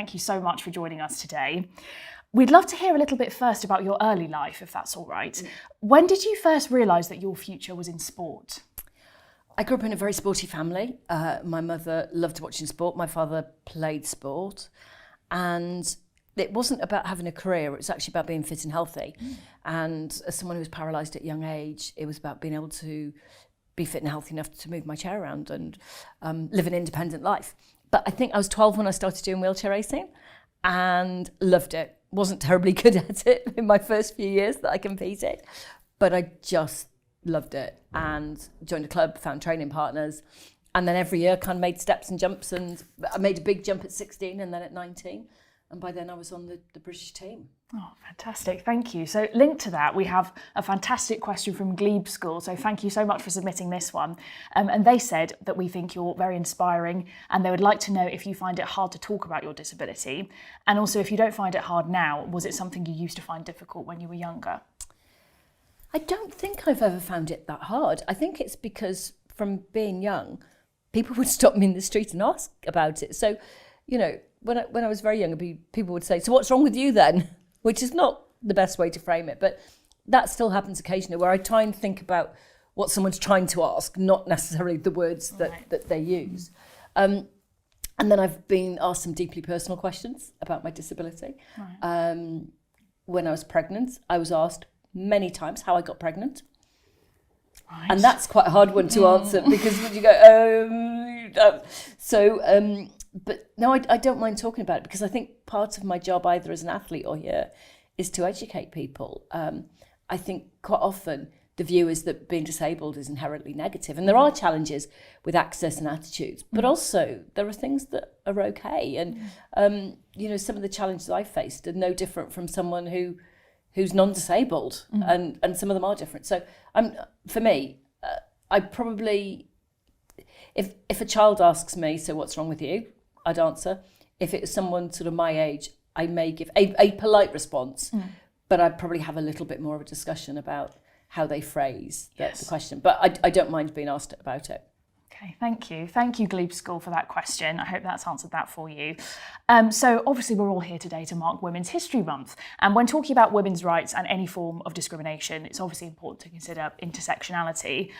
Thank you so much for joining us today. We'd love to hear a little bit first about your early life, if that's all right. When did you first realise that your future was in sport? I grew up in a very sporty family. My mother loved watching sport. My father played sport. And it wasn't about having a career. It was actually about being fit and healthy. And as someone who was paralysed at a young age, it was about being able to be fit and healthy enough to move my chair around and live an independent life. But I think I was 12 when I started doing wheelchair racing and loved it. Wasn't terribly good at it in my first few years that I competed, but I just loved it and joined a club, found training partners, and then every year kind of made steps and jumps, and I made a big jump at 16 and then at 19, and by then I was on the British team. Oh, fantastic. Thank you. So linked to that, we have a fantastic question from Glebe School. So thank you so much for submitting this one. And they said that we think you're very inspiring and they would like to know if you find it hard to talk about your disability. And also, if you don't find it hard now, was it something you used to find difficult when you were younger? I don't think I've ever found it that hard. I think it's because from being young, people would stop me in the street and ask about it. So, you know, when I was very young, people would say, "So what's wrong with you then?" Which is not the best way to frame it, but that still happens occasionally, where I try and think about what someone's trying to ask, not necessarily the words that they use. And then I've been asked some deeply personal questions about my disability. Right. When I was pregnant, I was asked many times how I got pregnant. Right. And that's quite a hard one to answer because when you go, but no, I don't mind talking about it because I think part of my job, either as an athlete or here, is to educate people. I think quite often the view is that being disabled is inherently negative, and there are challenges with access and attitudes, but also there are things that are okay. And you know, some of the challenges I faced are no different from someone who's non-disabled, and some of them are different. So for me, I probably, if a child asks me, "So what's wrong with you?" I'd answer. If it was someone sort of my age, I may give a polite response, but I'd probably have a little bit more of a discussion about how they phrase the question. But I don't mind being asked about it. Okay, thank you. Thank you, Glebe School, for that question. I hope that's answered that for you. So obviously we're all here today to mark Women's History Month. And when talking about women's rights and any form of discrimination, it's obviously important to consider intersectionality.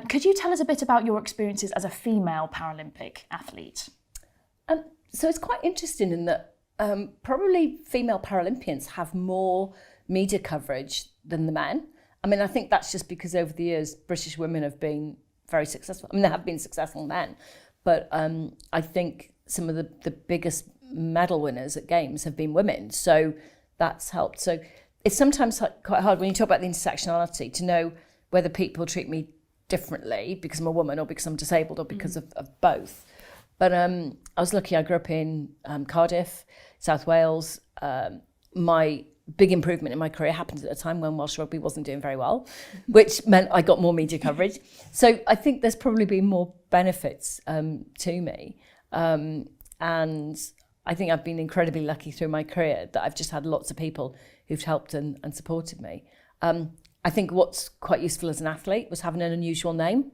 Could you tell us a bit about your experiences as a female Paralympic athlete? So it's quite interesting in that probably female Paralympians have more media coverage than the men. I mean, I think that's just because over the years, British women have been very successful. I mean, there have been successful men, but I think some of the biggest medal winners at Games have been women. So that's helped. So it's sometimes quite hard when you talk about the intersectionality to know whether people treat me differently because I'm a woman or because I'm disabled or because of both. But I was lucky. I grew up in Cardiff, South Wales. My big improvement in my career happened at a time when Welsh rugby wasn't doing very well, which meant I got more media coverage. So I think there's probably been more benefits to me. And I think I've been incredibly lucky through my career that I've just had lots of people who've helped and supported me. I think what's quite useful as an athlete was having an unusual name.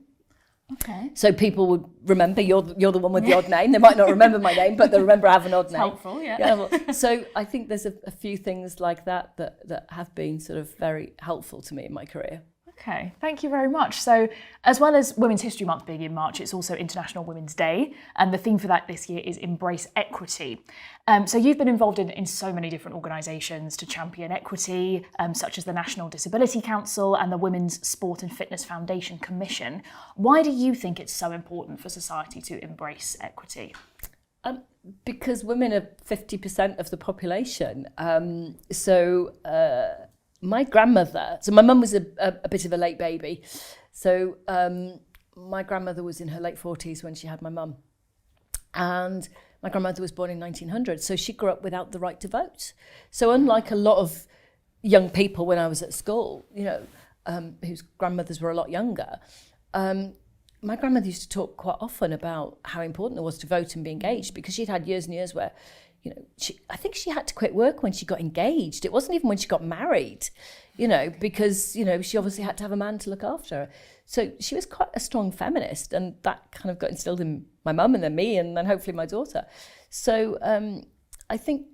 Okay. So people would remember you're the one with the odd name. They might not remember my name, but they remember I have an odd name. Helpful, yeah. So I think there's a few things like that have been sort of very helpful to me in my career. Okay, thank you very much. So as well as Women's History Month being in March, it's also International Women's Day. And the theme for that this year is Embrace Equity. So you've been involved in so many different organisations to champion equity, such as the National Disability Council and the Women's Sport and Fitness Foundation Commission. Why do you think it's so important for society to embrace equity? Because women are 50% of the population. My grandmother, so my mum was a bit of a late baby. So my grandmother was in her late 40s when she had my mum. And my grandmother was born in 1900, so she grew up without the right to vote. So unlike a lot of young people when I was at school, you know, whose grandmothers were a lot younger, my grandmother used to talk quite often about how important it was to vote and be engaged, because she'd had years and years where, you know, I think she had to quit work when she got engaged. It wasn't even when she got married, you know, because, you know, she obviously had to have a man to look after her. So she was quite a strong feminist, and that kind of got instilled in my mum and then me and then hopefully my daughter. So I think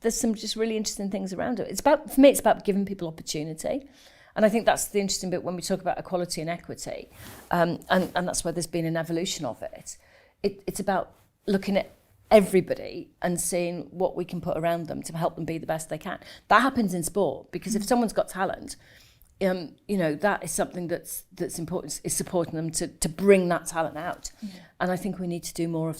there's some just really interesting things around it. For me, it's about giving people opportunity. And I think that's the interesting bit when we talk about equality and equity. And that's where there's been an evolution of it. It's about looking at everybody and seeing what we can put around them to help them be the best they can. That happens in sport, because if someone's got talent, that is something that's important, is supporting them to bring that talent out. And I think we need to do more of